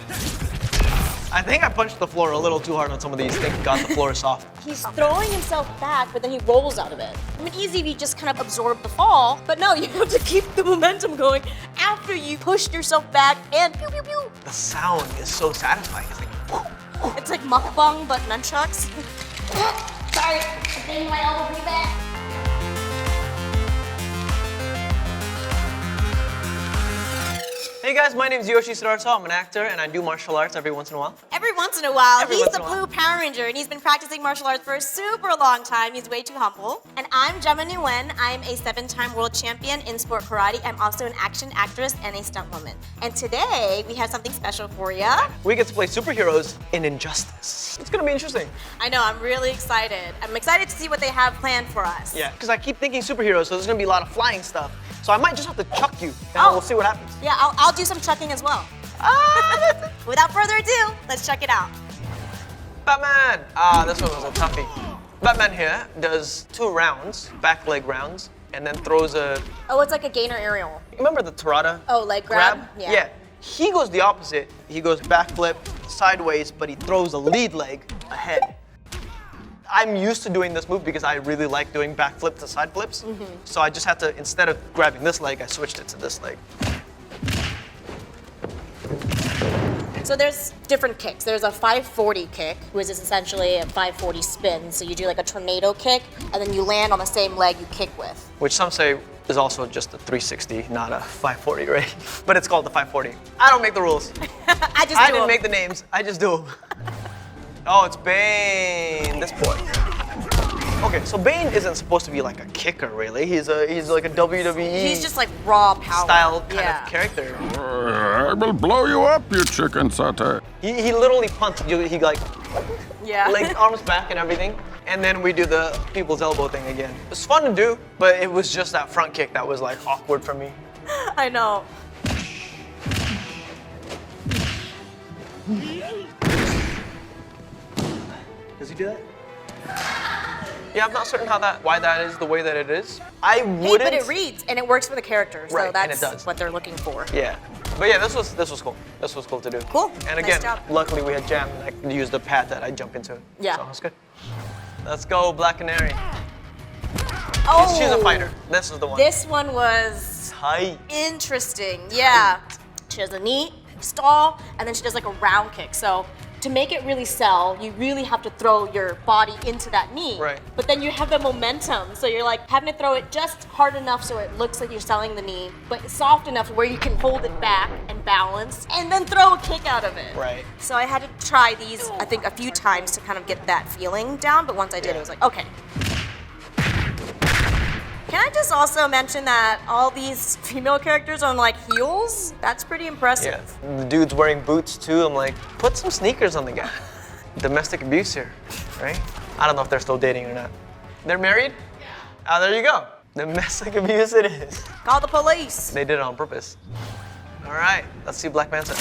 I think I punched the floor a little too hard on some of these. Thank God the floor is soft. He's throwing himself back, but then he rolls out of it. I mean, easy if you just kind of absorb the fall, but no, you have to keep the momentum going after you pushed yourself back and pew, pew, pew. The sound is so satisfying. It's like, It's like mukbang, but nunchucks. Sorry, I'm banging my elbow pretty bad. hey guys, my name is Yoshi Turtle. I'm an actor and I do martial arts every once in a while. Every once in a while, Every he's once the in a while. blue Power Ranger, and he's been practicing martial arts for a super long time. He's way too humble. And I'm Gemma Nguyen. I'm a 7-time world champion in sport karate. I'm also an action actress and a stunt woman. And today, we have something special for you. We get to play superheroes in Injustice. It's gonna be interesting. I know, I'm really excited. I'm excited to see what they have planned for us. Yeah, because I keep thinking superheroes, so there's gonna be a lot of flying stuff. So I might just have to chuck you, and we'll see what happens. Yeah, I'll do some chucking as well. Without further ado, let's check it out. Batman! This one was a toughie. Batman here does 2 rounds, back leg rounds, and then throws a... Oh, it's like a gainer aerial. Remember the Tarada? Oh, like grab? Yeah. He goes the opposite. He goes back flip, sideways, but he throws a lead leg ahead. I'm used to doing this move because I really like doing back flip to side flips. So I just had to, instead of grabbing this leg, I switched it to this leg. So there's different kicks. There's a 540 kick, which is essentially a 540 spin. So you do like a tornado kick, and then you land on the same leg you kick with. Which some say is also just a 360, not a 540, right? But it's called the 540. I don't make the rules. I didn't make the names, I just do them. Oh, it's Bane, this boy. Okay, so Bane isn't supposed to be like a kicker, really. He's like a WWE He's just like raw power. style kind of character. I will blow you up, you chicken satay. He literally punts. He like Yeah. legs, arms back and everything. And then we do the people's elbow thing again. It's fun to do, but it was just that front kick that was like awkward for me. I know. Does he do that? Yeah, I'm not certain why that is the way that it is. I wouldn't. Hey, but it reads and it works for the character, so Right, and that's it does. what they're looking for. Yeah, but yeah, this was cool. This was cool to do. Cool. And Nice again, job. luckily we had jam and I could use the pad that I jump into. Yeah. So it's good. Let's go, Black Canary. Oh, She's a fighter. This is the one. This one was Tight. interesting. Yeah. She has a knee, stall, and then she does like a round kick. So to make it really sell, you really have to throw your body into that knee. Right. But then you have the momentum, so you're like having to throw it just hard enough so it looks like you're selling the knee, but soft enough where you can hold it back and balance, and then throw a kick out of it. Right. So I had to try these, I think, a few times to kind of get that feeling down, but once I did, it was like, okay. Can I just also mention that all these female characters are on like heels? That's pretty impressive. Yeah. The dude's wearing boots too. I'm like, put some sneakers on the guy. Domestic abuse here, right? I don't know if they're still dating or not. They're married? Yeah. Oh, there you go. Domestic abuse it is. Call the police. They did it on purpose. All right, let's see Black Manta.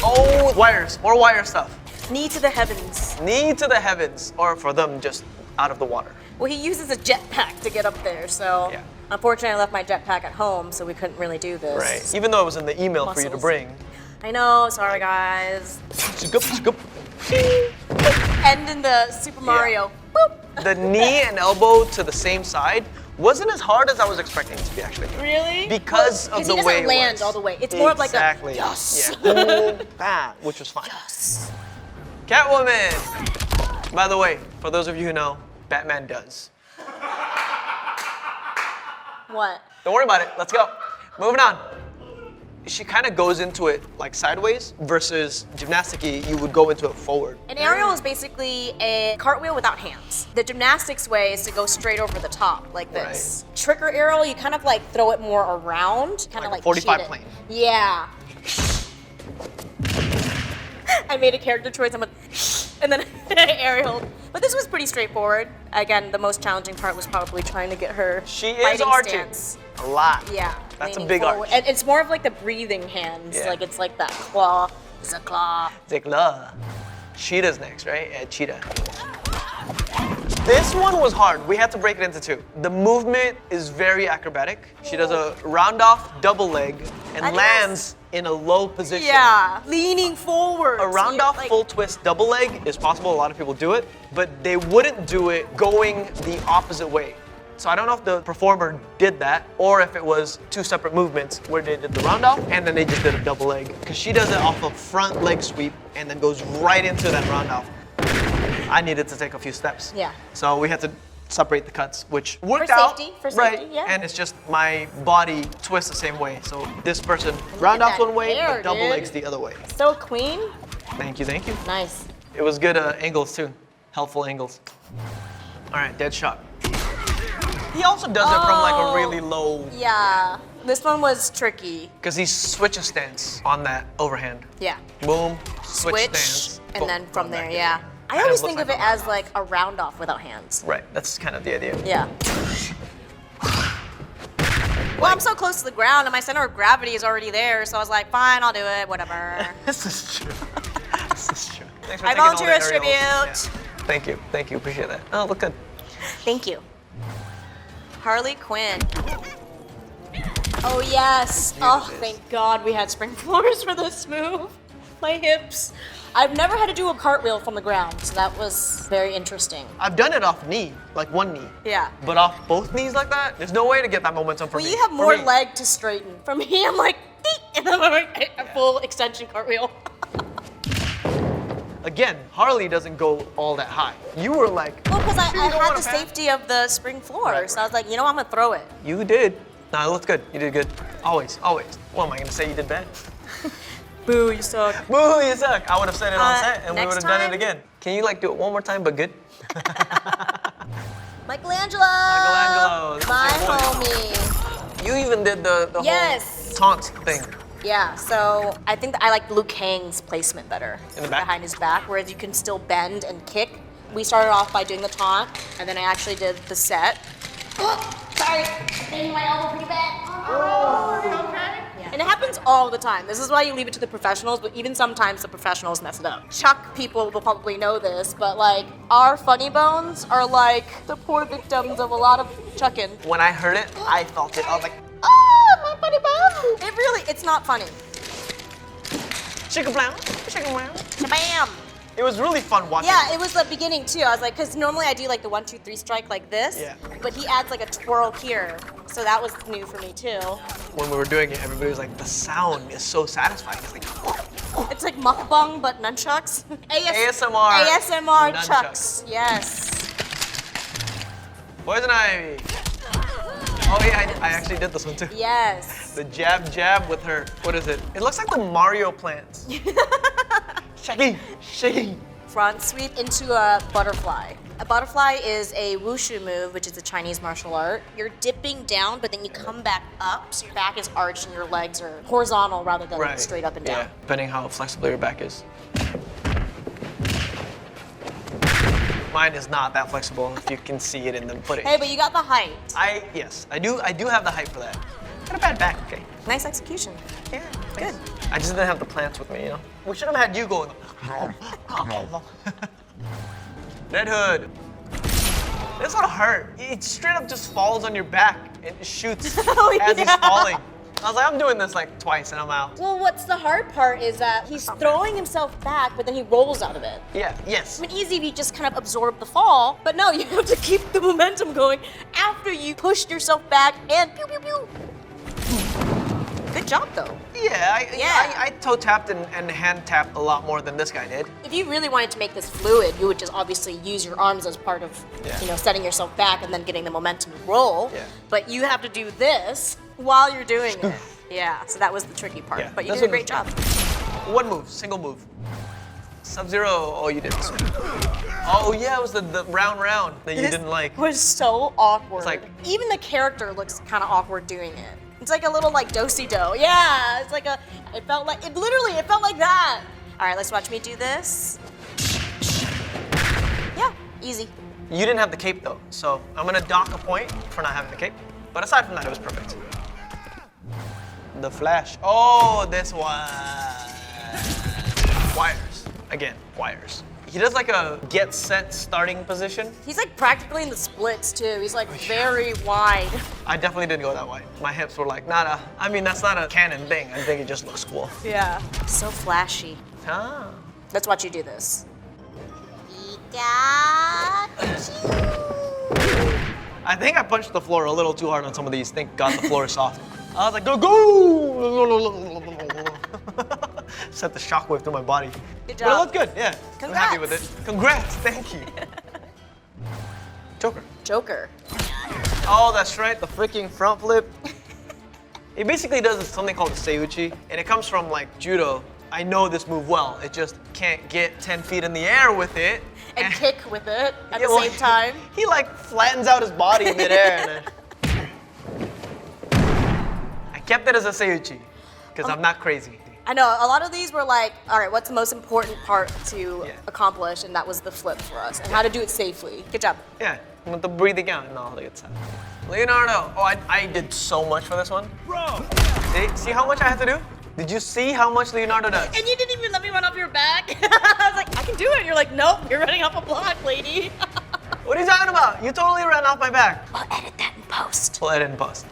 Oh, wires, more wire stuff. Knee to the heavens. Knee to the heavens, or for them, just out of the water. Well, he uses a jetpack to get up there, so Yeah. unfortunately I left my jetpack at home, so we couldn't really do this. Right. Even though it was in the email for you to Muscles. bring. I know, sorry guys. Scoop, scoop. End in the Super Mario. Boop. The knee and elbow to the same side wasn't as hard as I was expecting it to be, actually. Really? Because of the he way doesn't it land was. all the way. It's more of like a Exactly. yes. Yeah. Boom, bam, which was fine. Yes. Catwoman. By the way, for those of you who know, Batman does. What? Don't worry about it. Let's go. Moving on. She kind of goes into it like sideways versus gymnastic-y, you would go into it forward. An aerial is basically a cartwheel without hands. The gymnastics way is to go straight over the top like this. Trigger aerial, you kind of like throw it more around, kind of Like like a 45 cheat it. plane. Yeah. I made a character choice, I went, and then aerial. But this was pretty straightforward. Again, the most challenging part was probably trying to get her She is fighting arching stance. a lot. Yeah. That's a leaning big forward. arch. And it's more of like the breathing hands. Yeah. Like it's like that claw. It's a claw. It's like, Cheetah's next, right? Yeah, Cheetah. This one was hard. We had to break it into 2. The movement is very acrobatic. She does a round off double leg and Adios. lands in a low position. Yeah, leaning forward. A round off full twist double leg is possible, a lot of people do it, but they wouldn't do it going the opposite way. So I don't know if the performer did that or if it was two separate movements where they did the round off and then they just did a double leg. Because she does it off a front leg sweep and then goes right into that round off. I needed to take a few steps. Yeah. So we had to separate the cuts, which worked For out. safety, right. yeah. And it's just my body twists the same way. So this person round offs that one way, hair, but double dude. legs the other way. So clean. Thank you, thank you. Nice. It was good angles too, helpful angles. All right, Deadshot. He also does it from like a really low, Yeah. This one was tricky. because he switches stance on that overhand. Yeah. Boom, switch Switch, stance. and boom, then from going there, back in. yeah. I Kind always looks think of like it a round as like a round off without hands. Right, that's kind of the idea. Yeah. Well, I'm so close to the ground and my center of gravity is already there, so I was like, fine, I'll do it, whatever. This is true. This is true. Thanks for I taking all the volunteer as aerials. tribute. Yeah. Thank you, appreciate that. Oh, look good. Thank you. Harley Quinn. Oh, yes. Oh, thank God we had spring floors for this move. My hips. I've never had to do a cartwheel from the ground, so that was very interesting. I've done it off knee, like one knee. Yeah. But off both knees like that, there's no way to get that momentum for Well, me. you have For more me. leg to straighten. For me, I'm like, beep, and then I'm like a full extension cartwheel. Again, Harley doesn't go all that high. You were like, Well, because I "You don't had wanna the pass?" safety of the spring floor, Right, so I was like, you know, I'm gonna throw it. You did. No, it looked good. You did good. Always, always. What am I gonna say? You did bad? Boo, you suck. Boo, you suck. I would have said it on set, and we next would have done time- it again. Can you like do it one more time, but good? Michelangelo. Michelangelo, this is My your boy. homie. You even did the Yes. whole taunt thing. Yeah, so I think that I like Liu Kang's placement better. In the back? Behind his back, whereas you can still bend and kick. We started off by doing the taunt, and then I actually did the set. Oh, sorry, I banged my elbow pretty bad. Oh, okay? Yeah. And it happens all the time. This is why you leave it to the professionals, but even sometimes the professionals mess it up. Chuck people will probably know this, but like our funny bones are like the poor victims of a lot of chucking. When I heard it, I felt it. I was like, Oh, my funny bone! It really, it's not funny. shake a blown, shake a blown. Bam! It was really fun watching. Yeah, it was the beginning too. I was like, because normally I do like the 1, 2, 3 strike like this. Yeah. But he adds like a twirl here. So that was new for me too. When we were doing it, everybody was like, the sound is so satisfying. It's like, It's like mukbang but nunchucks. ASMR ASMR nunchucks. chucks. Yes. Poison Ivy. Oh yeah, I actually did this one too. Yes. The jab with her, what is it? It looks like the Mario plants. Shaking, shaking. Front sweep into a butterfly. A butterfly is a wushu move, which is a Chinese martial art. You're dipping down, but then you come back up, so your back is arched and your legs are horizontal rather than straight up and down. Yeah, depending how flexible your back is. Mine is not that flexible, if you can see it in the footage. Hey, but you got the height. Yes, I do have the height for that. Got a bad back, okay. Nice execution. Yeah, Good. I just didn't have the plants with me, you know? We should have had you going. Red Hood. This would hurt. It straight up just falls on your back and shoots Oh, as he's yeah. falling. I was like, I'm doing this like twice and I'm out. Well, what's the hard part is that he's throwing himself back, but then he rolls out of it. Yeah, yes. I mean, easy if you just kind of absorb the fall, but no, you have to keep the momentum going after you pushed yourself back and pew pew pew. Good job, though. Yeah, Yeah. I toe tapped and hand tapped a lot more than this guy did. If you really wanted to make this fluid, you would just obviously use your arms as part of, Yeah. setting yourself back and then getting the momentum to roll. Yeah. But you have to do this while you're doing it. Yeah, so that was the tricky part. Yeah, But you that's did a what great job. One move, single move. Sub-Zero, oh, you did this one. Oh, yeah, it was the round that you didn't like. It was so awkward. It's like- even the character looks kind of awkward doing it. It's like a little like do-si-do. Yeah, it's like it felt like that. All right, let's watch me do this. Yeah, easy. You didn't have the cape though, so I'm gonna dock a point for not having the cape. But aside from that, it was perfect. The Flash. Oh, this one. Wires. Again, wires. He does like a get set starting position. He's like practically in the splits too. He's like very wide. I definitely didn't go that wide. My hips were like, I mean, that's not a canon thing. I think it just looks cool. Yeah. So flashy. Ah. Let's watch you do this. I think I punched the floor a little too hard on some of these. Thank God the floor is soft. I was like, go! Sent the shockwave through my body. Good But it job. looked good, yeah. I'm happy with it. Congrats, thank you. Joker. Joker. Oh, that's right, the freaking front flip. It basically does something called a seiuchi, and it comes from like judo. I know this move well. It just can't get 10 feet in the air with it. And kick with it at Yeah, the well, same time. He like flattens out his body in midair. And I kept it as a seiuchi, because I'm not crazy. I know, a lot of these were like, all right, what's the most important part to Yeah. accomplish? And that was the flip for us, and how to do it safely. Good job. Yeah, with the breathing out and all the good stuff. Leonardo, oh, I did so much for this one. Bro! See how much I had to do? Did you see how much Leonardo does? And you didn't even let me run off your back. I was like, I can do it. You're like, nope, you're running off a block, lady. What are you talking about? You totally ran off my back. I'll edit that in post. We'll edit and post.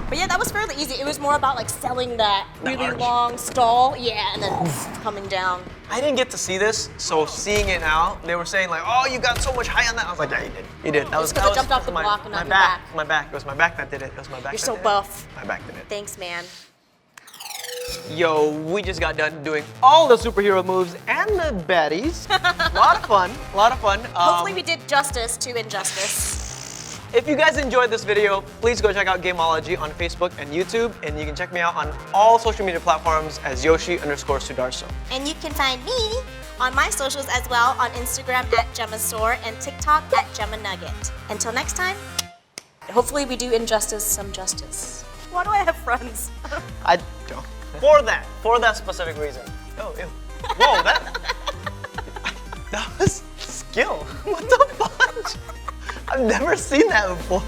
But yeah, that was fairly easy. It was more about like selling that really arch. long stall. Yeah, and then coming down. I didn't get to see this, so seeing it now, they were saying like, oh, you got so much height on that. I was like, yeah, you did. You did. That It's 'cause I jumped off the my, block and my not your back. back. My back. It was my back that did it. It was my back. You're that so did it. buff. My back did it. Thanks, man. Yo, we just got done doing all the superhero moves and the baddies. A lot of fun. A lot of fun. Hopefully we did justice to injustice. If you guys enjoyed this video, please go check out Gamology on Facebook and YouTube, and you can check me out on all social media platforms as Yoshi_Sudarso. And you can find me on my socials as well, on Instagram at GemmaSore and TikTok at Gemma Nugget. Until next time, hopefully we do injustice some justice. Why do I have friends? I don't. For that specific reason. Oh, ew. Whoa, that was skill. What the fudge? I've never seen that before.